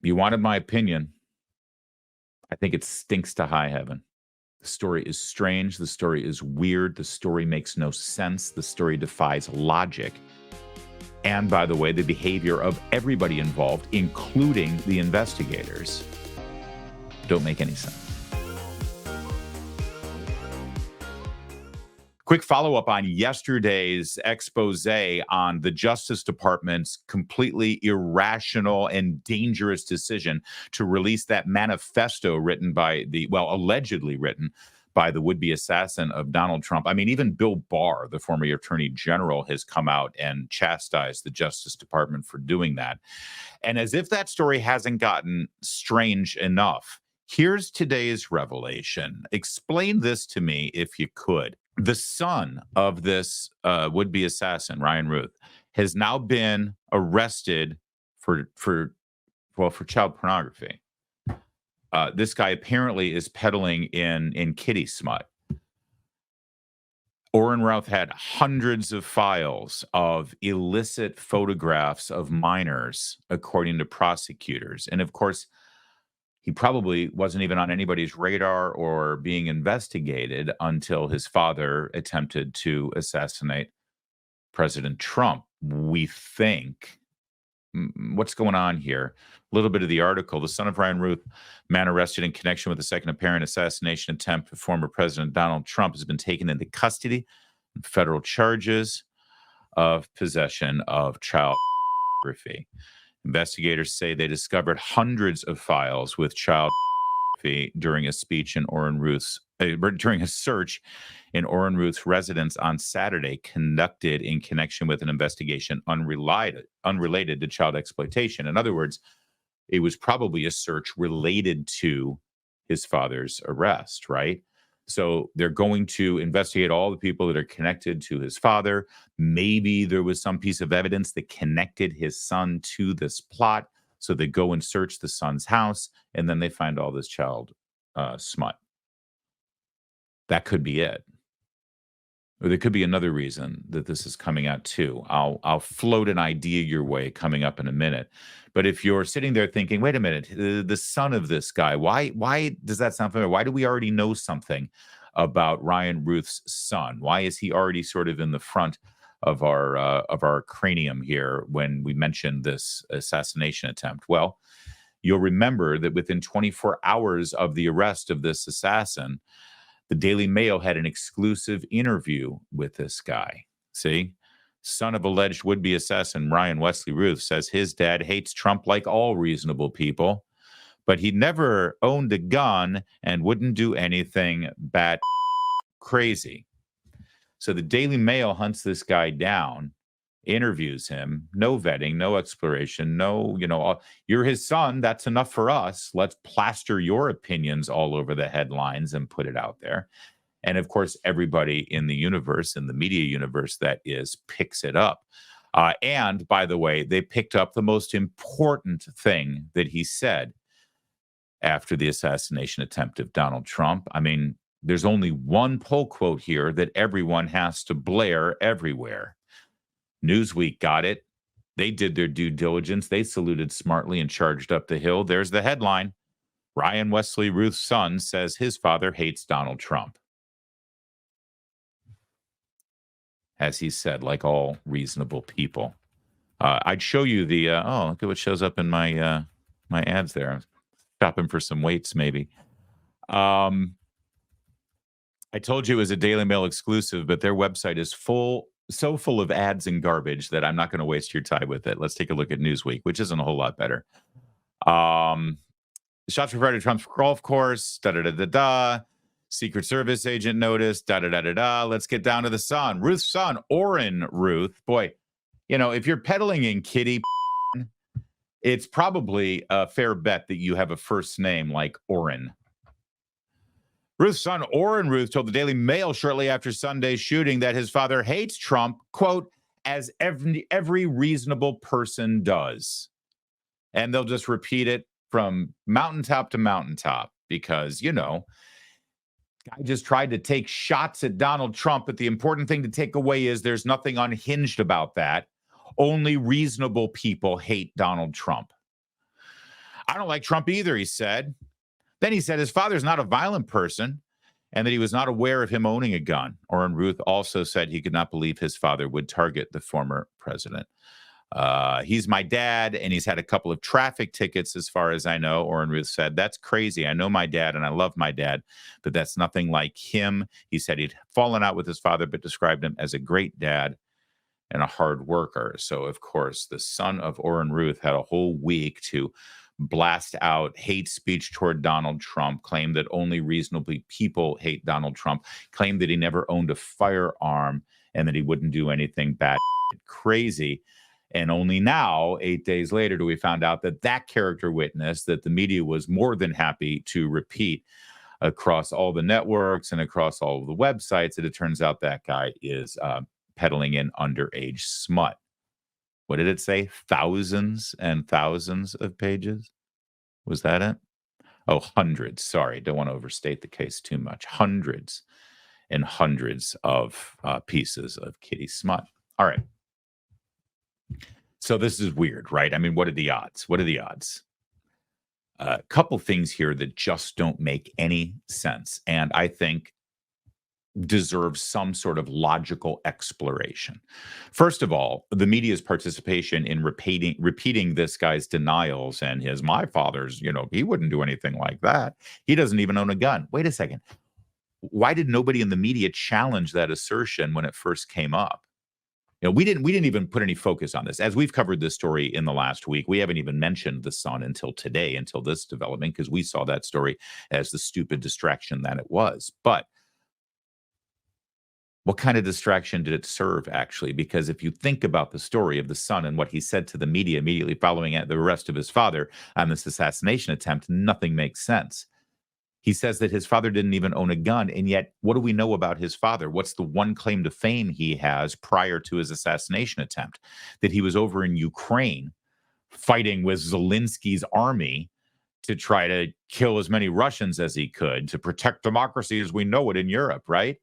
You wanted my opinion. I think it stinks to high heaven. The story is strange. The story is weird. The story makes no sense. The story defies logic. And by the way, the behavior of everybody involved, including the investigators, don't make any sense. Quick follow-up on yesterday's expose on the Justice Department's completely irrational and dangerous decision to release that manifesto written by allegedly written by the would-be assassin of Donald Trump. I mean, even Bill Barr, the former attorney general, has come out and chastised the Justice Department for doing that. And as if that story hasn't gotten strange enough, here's today's revelation. Explain this to me if you could. The son of this would-be assassin, Ryan Ruth, has now been arrested for child pornography. This guy apparently is peddling in kitty smut. Orrin Routh had hundreds of files of illicit photographs of minors, according to prosecutors. And of course, he probably wasn't even on anybody's radar or being investigated until his father attempted to assassinate President Trump. We think. What's going on here? A little bit of the article. The son of Ryan Ruth, man arrested in connection with the second apparent assassination attempt of former President Donald Trump, has been taken into custody on federal charges of possession of child pornography. Investigators say they discovered hundreds of files with child pornography during a search in Orrin Ruth's residence on Saturday, conducted in connection with an investigation unrelated to child exploitation. In other words, it was probably a search related to his father's arrest, right? So they're going to investigate all the people that are connected to his father. Maybe there was some piece of evidence that connected his son to this plot. So they go and search the son's house, and then they find all this child smut. That could be it. Or there could be another reason that this is coming out too. I'll float an idea your way coming up in a minute. But if you're sitting there thinking, wait a minute, the son of this guy, why does that sound familiar? Why do we already know something about Ryan Ruth's son? Why is he already sort of in the front of our cranium here when we mentioned this assassination attempt? Well, you'll remember that within 24 hours of the arrest of this assassin, the Daily Mail had an exclusive interview with this guy. See? Son of alleged would-be assassin Ryan Wesley Ruth says his dad hates Trump like all reasonable people, but he never owned a gun and wouldn't do anything bat crazy. So the Daily Mail hunts this guy down, interviews him, no vetting, no exploration, no, you're his son, that's enough for us. Let's plaster your opinions all over the headlines and put it out there. And of course, everybody in the universe, in the media universe that is, picks it up. And by the way, they picked up the most important thing that he said after the assassination attempt of Donald Trump. I mean, there's only one pull quote here that everyone has to blare everywhere. Newsweek got it. They did their due diligence. They saluted smartly and charged up the hill. There's the headline. Ryan Wesley Ruth's son says his father hates Donald Trump. As he said, like all reasonable people. I'd show you the, look at what shows up in my my ads there. I'm shopping for some weights, maybe. I told you it was a Daily Mail exclusive, but their website is so full of ads and garbage that I'm not going to waste your time with it. Let's take a look at Newsweek, which isn't a whole lot better. Shots fired at Trump's golf course, da-da-da-da-da. Secret Service agent notice, da-da-da-da-da. Let's get down to the son. Ruth's son, Orrin Ruth. Boy, if you're peddling in kitty, it's probably a fair bet that you have a first name like Orrin. Ruth's son, Orrin Ruth, told the Daily Mail shortly after Sunday's shooting that his father hates Trump, quote, as every reasonable person does. And they'll just repeat it from mountaintop to mountaintop because, I just tried to take shots at Donald Trump, but the important thing to take away is there's nothing unhinged about that. Only reasonable people hate Donald Trump. I don't like Trump either, he said. Then he said his father's not a violent person and that he was not aware of him owning a gun. Orrin Ruth also said he could not believe his father would target the former president. He's my dad, and he's had a couple of traffic tickets, as far as I know. Orrin Ruth said, that's crazy. I know my dad, and I love my dad, but that's nothing like him. He said he'd fallen out with his father, but described him as a great dad and a hard worker. So, of course, the son of Orrin Ruth had a whole week to blast out hate speech toward Donald Trump, claimed that only reasonably people hate Donald Trump, claimed that he never owned a firearm and that he wouldn't do anything bad, crazy. And only now, 8 days later, do we find out that that character witness that the media was more than happy to repeat across all the networks and across all of the websites, that it turns out that guy is peddling in underage smut. What did it say? Thousands and thousands of pages? Was that it? Oh, hundreds. Sorry, don't want to overstate the case too much. Hundreds and hundreds of pieces of kiddie smut. All right. So this is weird, right? I mean, what are the odds? What are the odds? A couple things here that just don't make any sense, and I think deserves some sort of logical exploration. First of all, the media's participation in repeating this guy's denials and my father's, he wouldn't do anything like that. He doesn't even own a gun. Wait a second. Why did nobody in the media challenge that assertion when it first came up? We didn't even put any focus on this. As we've covered this story in the last week, we haven't even mentioned the son until today, until this development, because we saw that story as the stupid distraction that it was. But what kind of distraction did it serve, actually? Because if you think about the story of the son and what he said to the media immediately following the arrest of his father on this assassination attempt, nothing makes sense. He says that his father didn't even own a gun, and yet what do we know about his father? What's the one claim to fame he has prior to his assassination attempt? That he was over in Ukraine fighting with Zelensky's army to try to kill as many Russians as he could to protect democracy as we know it in Europe, right?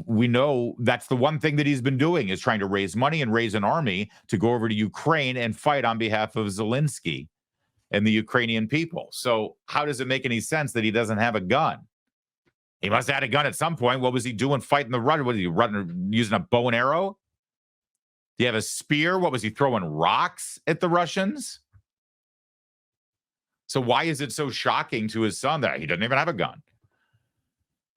We know that's the one thing that he's been doing, is trying to raise money and raise an army to go over to Ukraine and fight on behalf of Zelensky and the Ukrainian people. So how does it make any sense that he doesn't have a gun? He must have had a gun at some point. What was he doing fighting the Russians? Was he running, using a bow and arrow? Do you have a spear? What was he throwing rocks at the Russians? So why is it so shocking to his son that he doesn't even have a gun?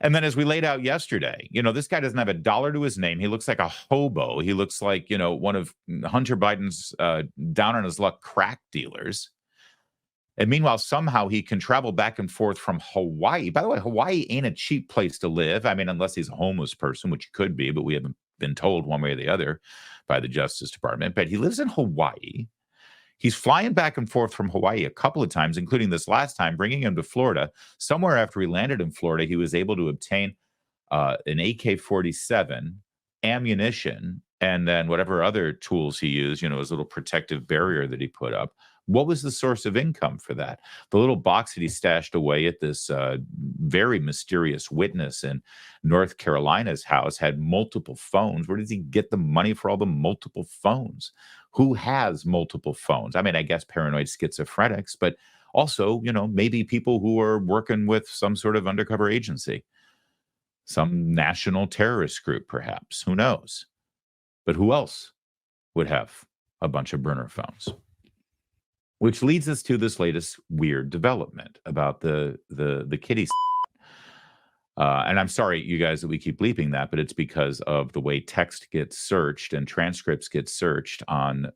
And then as we laid out yesterday, this guy doesn't have a dollar to his name. He looks like a hobo. He looks like, one of Hunter Biden's down on his luck crack dealers. And meanwhile, somehow he can travel back and forth from Hawaii. By the way, Hawaii ain't a cheap place to live. I mean, unless he's a homeless person, which he could be, but we haven't been told one way or the other by the Justice Department. But he lives in Hawaii. He's flying back and forth from Hawaii a couple of times, including this last time, bringing him to Florida. Somewhere after he landed in Florida, he was able to obtain an AK-47, ammunition, and then whatever other tools he used, his little protective barrier that he put up. What was the source of income for that? The little box that he stashed away at this very mysterious witness in North Carolina's house had multiple phones. Where does he get the money for all the multiple phones? Who has multiple phones? I mean, I guess paranoid schizophrenics, but also, maybe people who are working with some sort of undercover agency, some national terrorist group, perhaps. Who knows? But who else would have a bunch of burner phones? Which leads us to this latest weird development about the kitty. And I'm sorry, you guys, that we keep bleeping that, but it's because of the way text gets searched and transcripts get searched on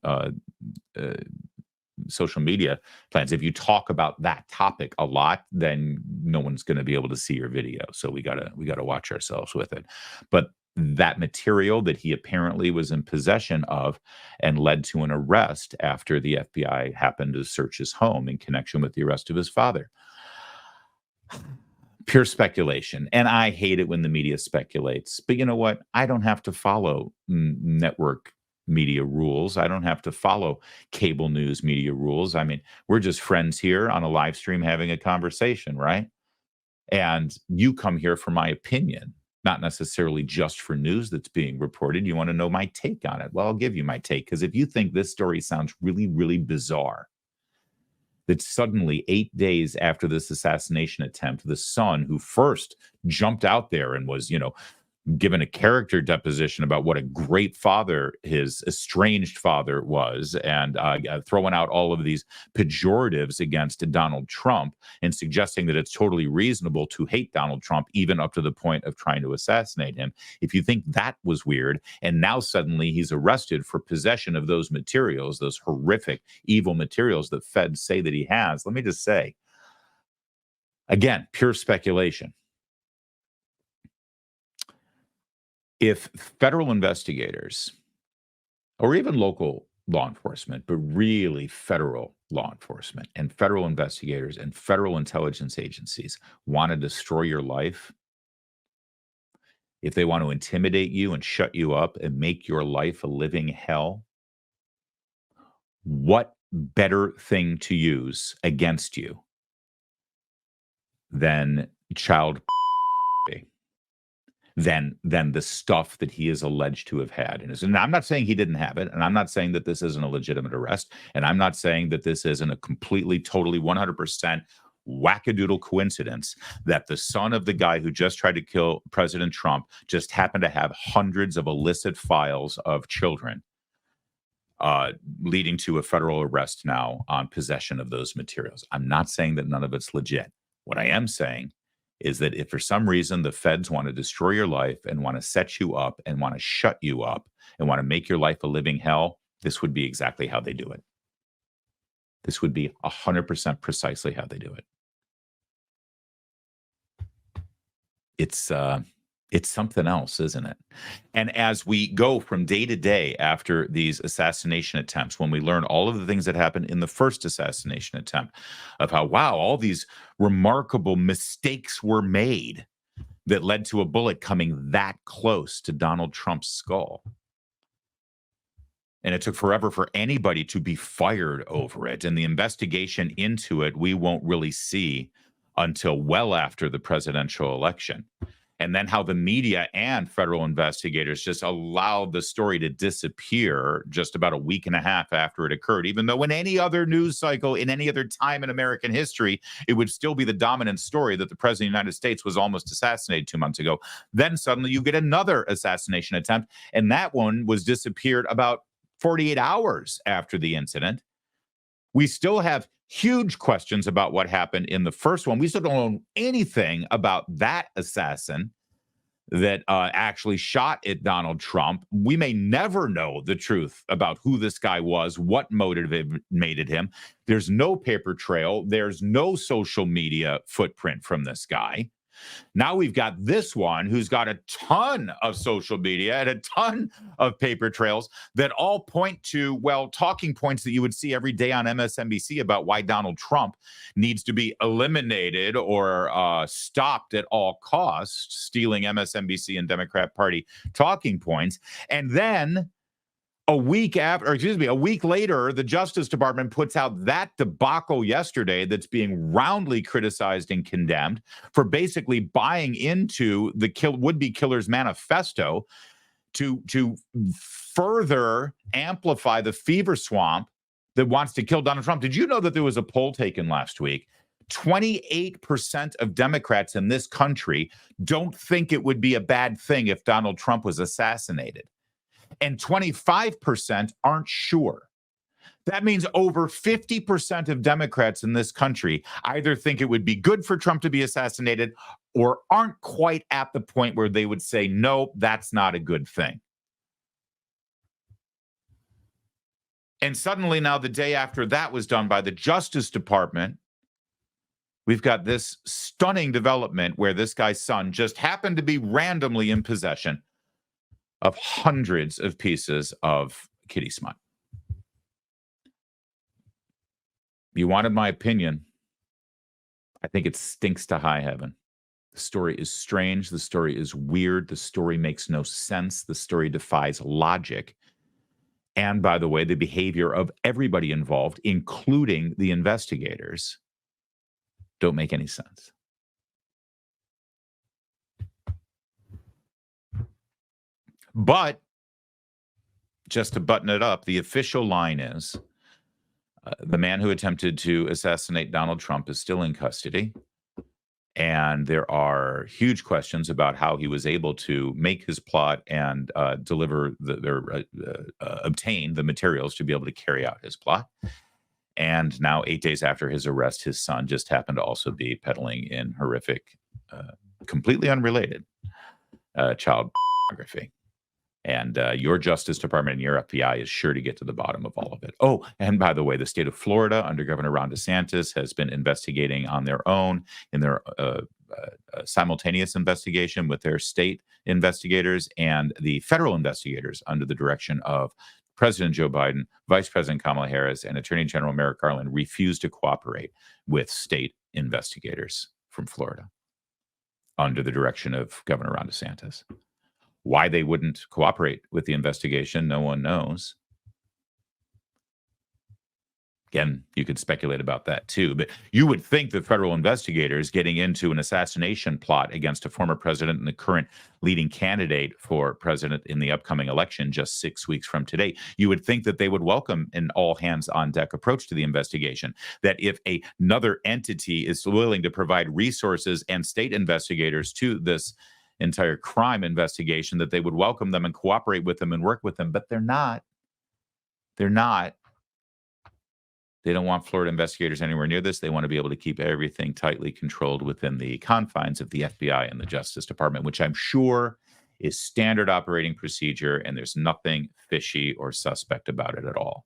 social media plans. If you talk about that topic a lot, then no one's going to be able to see your video. So we gotta watch ourselves with it. But that material that he apparently was in possession of and led to an arrest after the FBI happened to search his home in connection with the arrest of his father. Pure speculation. And I hate it when the media speculates. But you know what? I don't have to follow network media rules. I don't have to follow cable news media rules. I mean, we're just friends here on a live stream having a conversation, right? And you come here for my opinion, not necessarily just for news that's being reported. You want to know my take on it. Well, I'll give you my take, because if you think this story sounds really, really bizarre, that suddenly 8 days after this assassination attempt, the son who first jumped out there and was, given a character deposition about what a great father his estranged father was, and throwing out all of these pejoratives against Donald Trump and suggesting that it's totally reasonable to hate Donald Trump, even up to the point of trying to assassinate him. If you think that was weird, and now suddenly he's arrested for possession of those materials, those horrific, evil materials that feds say that he has, let me just say, again, pure speculation. If federal investigators or even local law enforcement, but really federal law enforcement and federal investigators and federal intelligence agencies want to destroy your life, if they want to intimidate you and shut you up and make your life a living hell, what better thing to use against you than child than the stuff that he is alleged to have had. And I'm not saying he didn't have it, and I'm not saying that this isn't a legitimate arrest, and I'm not saying that this isn't a completely, totally, 100% wackadoodle coincidence that the son of the guy who just tried to kill President Trump just happened to have hundreds of illicit files of children, leading to a federal arrest now on possession of those materials. I'm not saying that none of it's legit. What I am saying is that if for some reason the feds want to destroy your life and want to set you up and want to shut you up and want to make your life a living hell, this would be exactly how they do it. This would be 100% precisely how they do it. It's something else, isn't it? And as we go from day to day after these assassination attempts, when we learn all of the things that happened in the first assassination attempt, of how, wow, all these remarkable mistakes were made that led to a bullet coming that close to Donald Trump's skull. And it took forever for anybody to be fired over it. And the investigation into it, we won't really see until well after the presidential election. And then how the media and federal investigators just allowed the story to disappear just about a week and a half after it occurred, even though in any other news cycle, in any other time in American history, it would still be the dominant story that the president of the United States was almost assassinated 2 months ago. Then suddenly you get another assassination attempt, and that one was disappeared about 48 hours after the incident. We still have huge questions about what happened in the first one. We still don't know anything about that assassin that actually shot at Donald Trump. We may never know the truth about who this guy was, what motivated him. There's no paper trail. There's no social media footprint from this guy. Now we've got this one who's got a ton of social media and a ton of paper trails that all point to, well, talking points that you would see every day on MSNBC about why Donald Trump needs to be eliminated or stopped at all costs, stealing MSNBC and Democrat Party talking points. And then a week later, the Justice Department puts out that debacle yesterday that's being roundly criticized and condemned for basically buying into the would-be killer's manifesto to further amplify the fever swamp that wants to kill Donald Trump. Did you know that there was a poll taken last week? 28% of Democrats in this country don't think it would be a bad thing if Donald Trump was assassinated. And 25% aren't sure. That means over 50% of Democrats in this country either think it would be good for Trump to be assassinated or aren't quite at the point where they would say, no, that's not a good thing. And suddenly now, the day after that was done by the Justice Department, we've got this stunning development where this guy's son just happened to be randomly in possession of hundreds of pieces of kitty smut. You wanted my opinion. I think it stinks to high heaven. The story is strange. The story is weird. The story makes no sense. The story defies logic. And by the way, the behavior of everybody involved, including the investigators, don't make any sense. But just to button it up, the official line is The man who attempted to assassinate Donald Trump is still in custody. And there are huge questions about how he was able to make his plot and obtain the materials to be able to carry out his plot. And now, 8 days after his arrest, his son just happened to also be peddling in horrific, completely unrelated child pornography. And your Justice Department and your FBI is sure to get to the bottom of all of it. Oh, and by the way, the state of Florida, under Governor Ron DeSantis, has been investigating on their own in their simultaneous investigation with their state investigators and the federal investigators under the direction of President Joe Biden, Vice President Kamala Harris, and Attorney General Merrick Garland refused to cooperate with state investigators from Florida under the direction of Governor Ron DeSantis. Why they wouldn't cooperate with the investigation, no one knows. Again, you could speculate about that too, but you would think that federal investigators getting into an assassination plot against a former president and the current leading candidate for president in the upcoming election just 6 weeks from today, you would think that they would welcome an all hands on deck approach to the investigation. That if another entity is willing to provide resources and state investigators to this entire crime investigation, that they would welcome them and cooperate with them and work with them, but they're not. They're not. They don't want Florida investigators anywhere near this. They want to be able to keep everything tightly controlled within the confines of the FBI and the Justice Department, which I'm sure is standard operating procedure, and there's nothing fishy or suspect about it at all.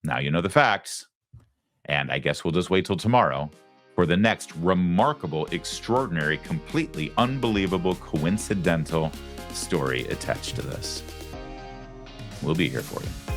Now you know the facts, and I guess we'll just wait till tomorrow for the next remarkable, extraordinary, completely unbelievable, coincidental story attached to this. We'll be here for you.